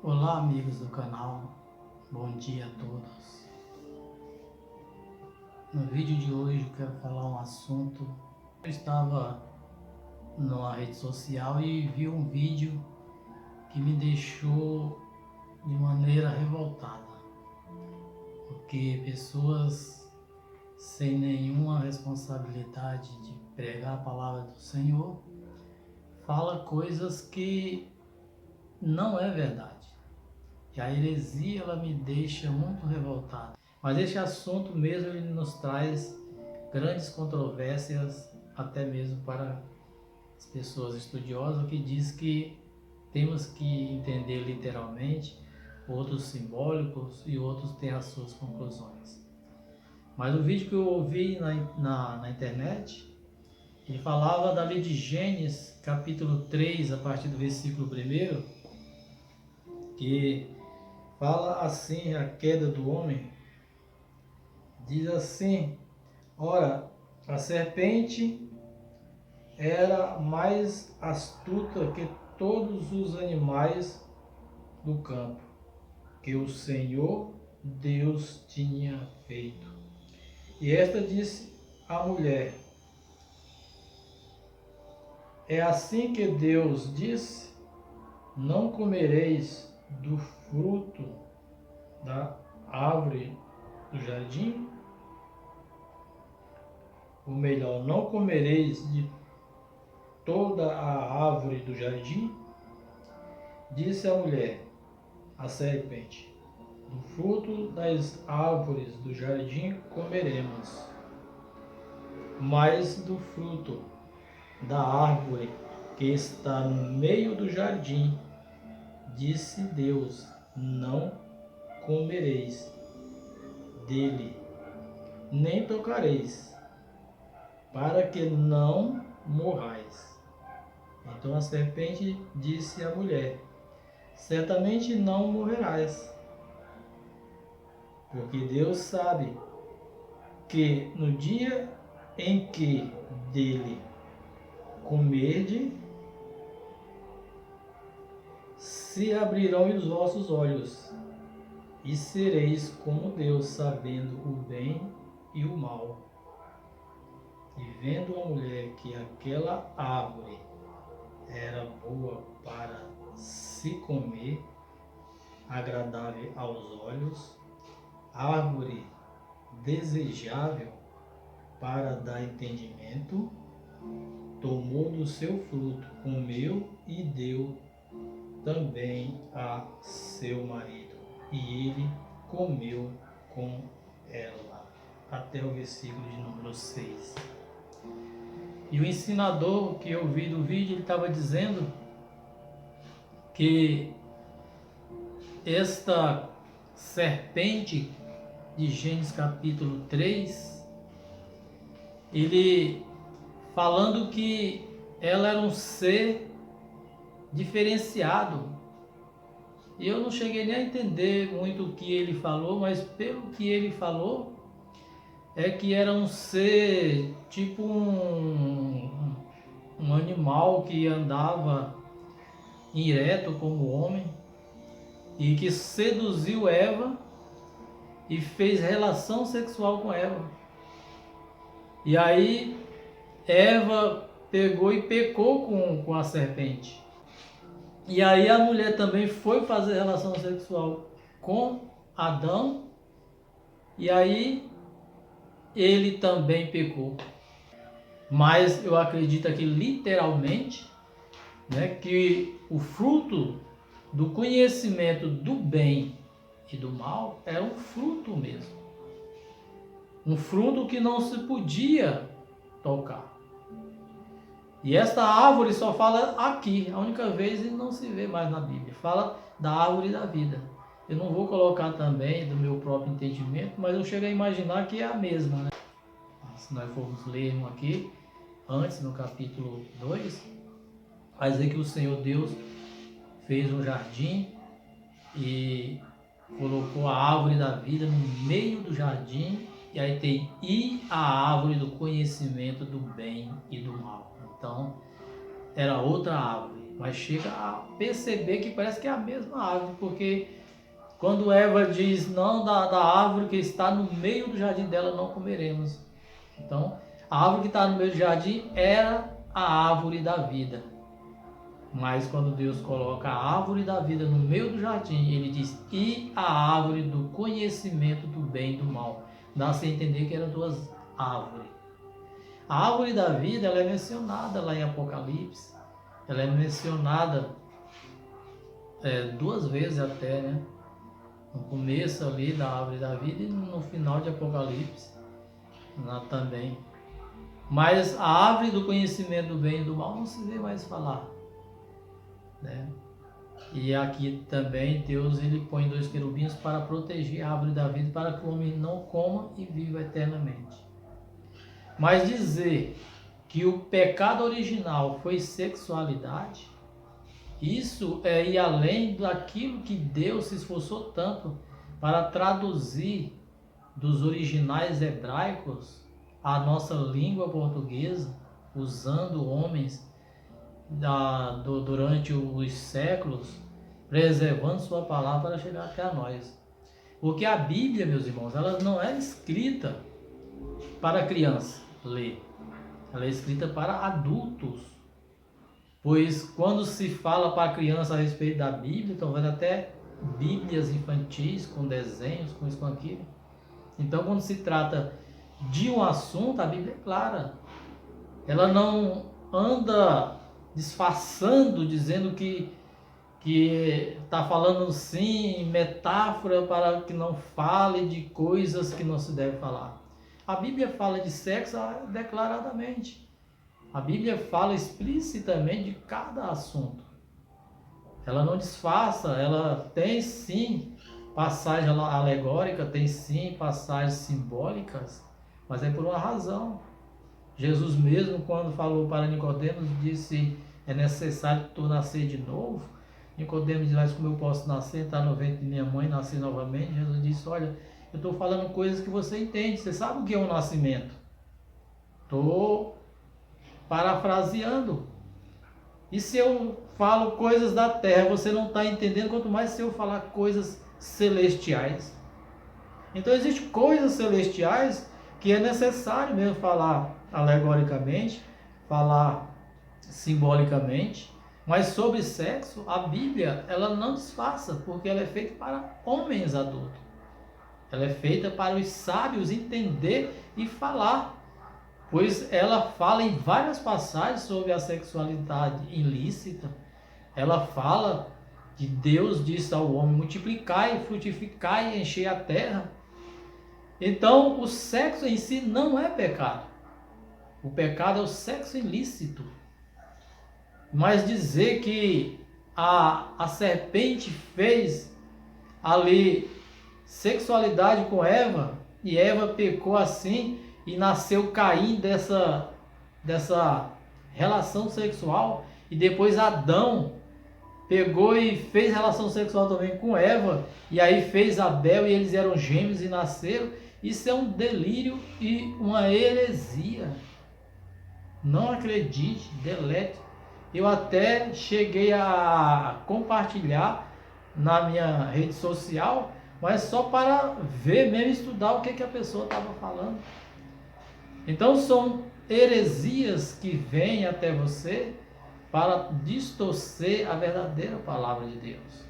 Olá, amigos do canal, bom dia a todos. No vídeo de hoje eu quero falar um assunto. Eu estava numa rede social e vi um vídeo que me deixou de maneira revoltada, porque pessoas sem nenhuma responsabilidade de pregar a palavra do Senhor falam coisas que não é verdade. E a heresia ela me deixa muito revoltado. Mas esse assunto mesmo ele nos traz grandes controvérsias, até mesmo para as pessoas estudiosas, que diz que temos que entender literalmente, outros simbólicos e outros têm as suas conclusões. Mas o vídeo que eu ouvi na internet, ele falava da lei de Gênesis, capítulo 3, a partir do versículo 1, que fala assim a queda do homem. Diz assim: ora, a serpente era mais astuta que todos os animais do campo que o Senhor Deus tinha feito. E esta disse à mulher: é assim que Deus disse: não comereis do fruto da árvore do jardim? Ou melhor, não comereis de toda a árvore do jardim? Disse a mulher, a serpente: do fruto das árvores do jardim comeremos, mas do fruto da árvore que está no meio do jardim, disse Deus: não comereis dele, nem tocareis, para que não morrais. Então a serpente disse à mulher: certamente não morrerás, porque Deus sabe que no dia em que dele comerdes, se abrirão os vossos olhos, e sereis como Deus, sabendo o bem e o mal. E vendo a mulher que aquela árvore era boa para se comer, agradável aos olhos, árvore desejável para dar entendimento, tomou do seu fruto, comeu e deu também a seu marido, e ele comeu com ela. Até o versículo de número 6. E o ensinador que eu vi do vídeo, ele estava dizendo que esta serpente de Gênesis capítulo 3, ele falando que ela era um ser diferenciado. E eu não cheguei nem a entender muito o que ele falou, mas pelo que ele falou, é que era um ser tipo um animal que andava ereto como homem e que seduziu Eva e fez relação sexual com Eva. E aí Eva pegou e pecou com a serpente. E aí a mulher também foi fazer relação sexual com Adão, e aí ele também pecou. Mas eu acredito que literalmente, né, que o fruto do conhecimento do bem e do mal era um fruto mesmo. Um fruto que não se podia tocar. E esta árvore só fala aqui, a única vez e não se vê mais na Bíblia. Fala da árvore da vida. Eu não vou colocar também do meu próprio entendimento, mas eu chego a imaginar que é a mesma, né? Se nós formos lermos aqui, antes no capítulo 2, vai dizer que o Senhor Deus fez um jardim e colocou a árvore da vida no meio do jardim, e aí tem a árvore do conhecimento do bem e do mal. Então, era outra árvore. mas chega a perceber que parece que é a mesma árvore, porque quando Eva diz, não, da árvore que está no meio do jardim dela não comeremos. Então, a árvore que está no meio do jardim era a árvore da vida. Mas quando Deus coloca a árvore da vida no meio do jardim, ele diz, e a árvore do conhecimento do bem e do mal. Dá-se a entender que eram duas árvores. A árvore da vida, ela é mencionada lá em Apocalipse. Ela é mencionada duas vezes até, né? No começo ali da árvore da vida e no final de Apocalipse também. Mas a árvore do conhecimento do bem e do mal não se vê mais falar, né? E aqui também Deus ele põe 2 querubins para proteger a árvore da vida, para que o homem não coma e viva eternamente. Mas dizer que o pecado original foi sexualidade, isso é ir além daquilo que Deus se esforçou tanto para traduzir dos originais hebraicos a nossa língua portuguesa, usando homens durante os séculos, preservando sua palavra para chegar até a nós. Porque a Bíblia, meus irmãos, ela não é escrita para criança ler, ela é escrita para adultos. Pois quando se fala para a criança a respeito da Bíblia, estão vendo até bíblias infantis com desenhos, com isso, com aquilo. Então, quando se trata de um assunto, a Bíblia é clara. Ela não anda disfarçando, dizendo que está falando sim metáfora para que não fale de coisas que não se deve falar. A Bíblia fala de sexo declaradamente. A Bíblia fala explicitamente de cada assunto. Ela não disfarça, ela tem sim passagem alegórica, tem sim passagens simbólicas, mas é por uma razão. Jesus mesmo, quando falou para Nicodemos, disse, é necessário tu nascer de novo. Nicodemos diz, mas como eu posso nascer, estar no ventre de minha mãe, nascer novamente? Jesus disse, olha, eu estou falando coisas que você entende, você sabe o que é um nascimento. Estou parafraseando. E se eu falo coisas da terra, você não está entendendo, quanto mais se eu falar coisas celestiais. Então existem coisas celestiais que é necessário mesmo falar alegoricamente, falar simbolicamente, mas sobre sexo, a Bíblia ela não disfarça, porque ela é feita para homens adultos. Ela é feita para os sábios entender e falar. Pois ela fala em várias passagens sobre a sexualidade ilícita. Ela fala que Deus disse ao homem, multiplicai, frutificai e enchei a terra. Então, o sexo em si não é pecado. O pecado é o sexo ilícito. Mas dizer que a serpente fez ali sexualidade com Eva, e Eva pecou assim, e nasceu Caim dessa relação sexual, e depois Adão pegou e fez relação sexual também com Eva, e aí fez Abel, e eles eram gêmeos e nasceram. Isso é um delírio e uma heresia. Não acredite, delete. Eu até cheguei a compartilhar na minha rede social, mas só para ver mesmo, estudar o que a pessoa estava falando. Então são heresias que vêm até você para distorcer a verdadeira palavra de Deus.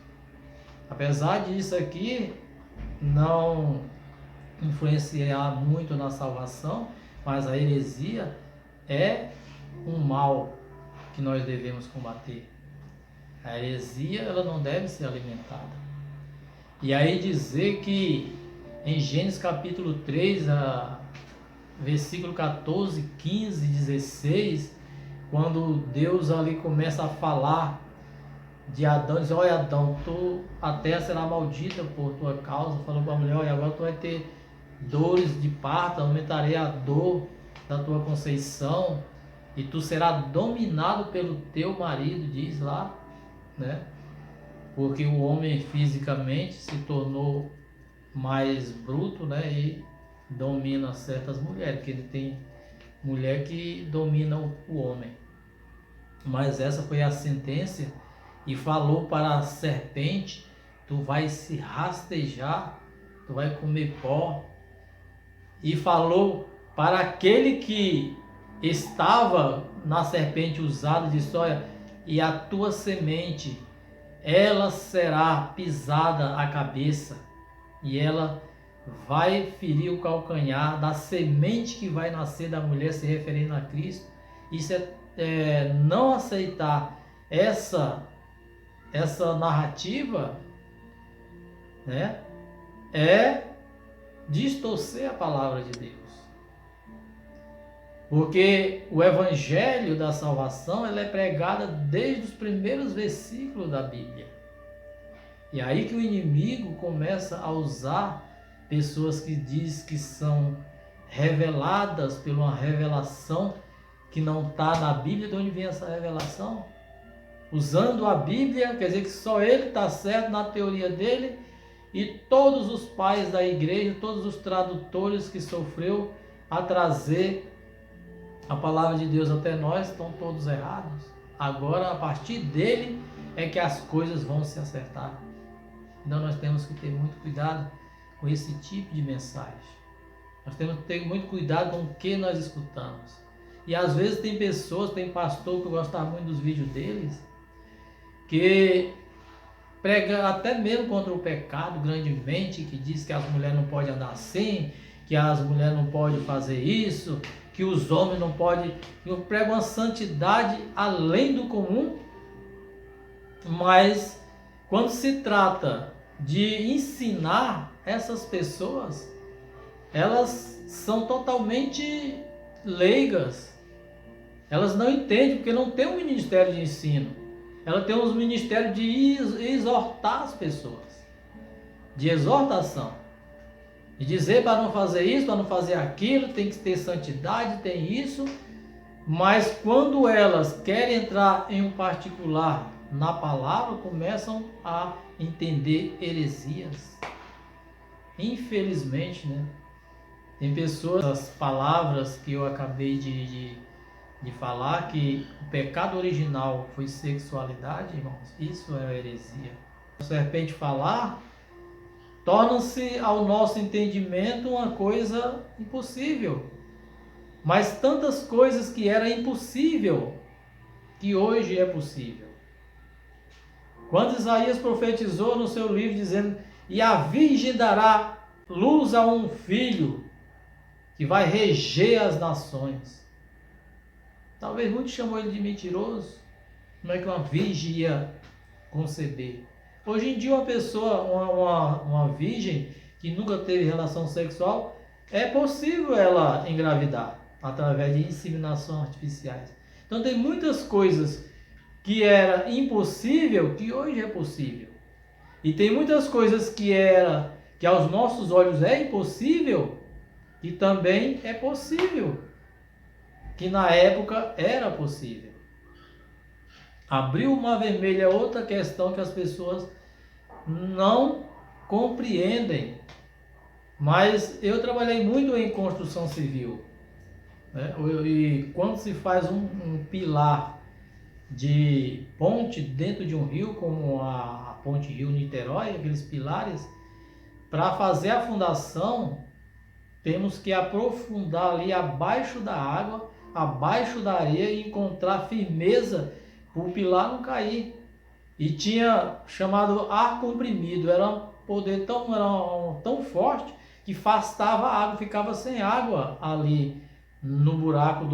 Apesar disso aqui não influenciar muito na salvação, mas a heresia é um mal que nós devemos combater. A heresia ela não deve ser alimentada. E aí dizer que em Gênesis capítulo 3, versículo 14, 15, 16, quando Deus ali começa a falar de Adão, diz, olha Adão, a terra será maldita por tua causa, falou para a mulher, olha, agora tu vai ter dores de parto, aumentarei a dor da tua conceição, e tu serás dominado pelo teu marido, diz lá, né? Porque o homem fisicamente se tornou mais bruto, né? E domina certas mulheres, que ele tem mulher que domina o homem. Mas essa foi a sentença, e falou para a serpente: tu vai se rastejar, tu vai comer pó. E falou para aquele que estava na serpente usada, disse: olha, e a tua semente, ela será pisada a cabeça, e ela vai ferir o calcanhar da semente que vai nascer da mulher, se referindo a Cristo. Isso não aceitar essa narrativa, né, é distorcer a palavra de Deus. Porque o evangelho da salvação, ela é pregada desde os primeiros versículos da Bíblia. E aí que o inimigo começa a usar pessoas que diz que são reveladas por uma revelação que não está na Bíblia. De onde vem essa revelação? Usando a Bíblia, quer dizer que só ele está certo na teoria dele, e todos os pais da igreja, todos os tradutores que sofreu a trazer a palavra de Deus até nós, estão todos errados. Agora, a partir dele, é que as coisas vão se acertar. Então nós temos que ter muito cuidado com esse tipo de mensagem. Nós temos que ter muito cuidado com o que nós escutamos. E às vezes tem pessoas, tem pastor que eu gostava muito dos vídeos deles, que prega até mesmo contra o pecado grandemente, que diz que as mulheres não podem andar assim, que as mulheres não podem fazer isso, que os homens não podem. Eu prego uma santidade além do comum, mas quando se trata de ensinar essas pessoas, elas são totalmente leigas. Elas não entendem, porque não tem um ministério de ensino. Ela tem um ministério de exortar as pessoas, de exortação, de dizer para não fazer isso, para não fazer aquilo, tem que ter santidade, tem isso. Mas quando elas querem entrar em um particular na palavra, começam a entender heresias. Infelizmente, né? Tem pessoas, as palavras que eu acabei de falar, que o pecado original foi sexualidade, irmãos, isso é heresia. A serpente falar torna-se ao nosso entendimento uma coisa impossível. Mas tantas coisas que era impossível, que hoje é possível. Quando Isaías profetizou no seu livro dizendo: e a virgem dará luz a um filho que vai reger as nações. Talvez muitos chamam ele de mentiroso. Como é que uma virgem ia conceber? Hoje em dia uma pessoa, uma virgem que nunca teve relação sexual, é possível ela engravidar através de inseminação artificiais. Então tem muitas coisas que era impossível que hoje é possível. E tem muitas coisas que aos nossos olhos é impossível, que também é possível, que na época era possível. Abriu o Mar Vermelho é outra questão que as pessoas não compreendem. Mas eu trabalhei muito em construção civil, né? E quando se faz um pilar de ponte dentro de um rio, como a ponte Rio-Niterói, aqueles pilares, para fazer a fundação, temos que aprofundar ali abaixo da água, abaixo da areia, e encontrar firmeza para o pilar não cair. E tinha chamado ar comprimido, era um poder tão forte que afastava a água, ficava sem água ali no buraco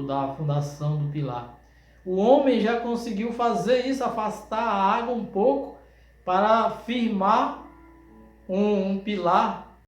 da fundação do pilar. O homem já conseguiu fazer isso, afastar a água um pouco para firmar um pilar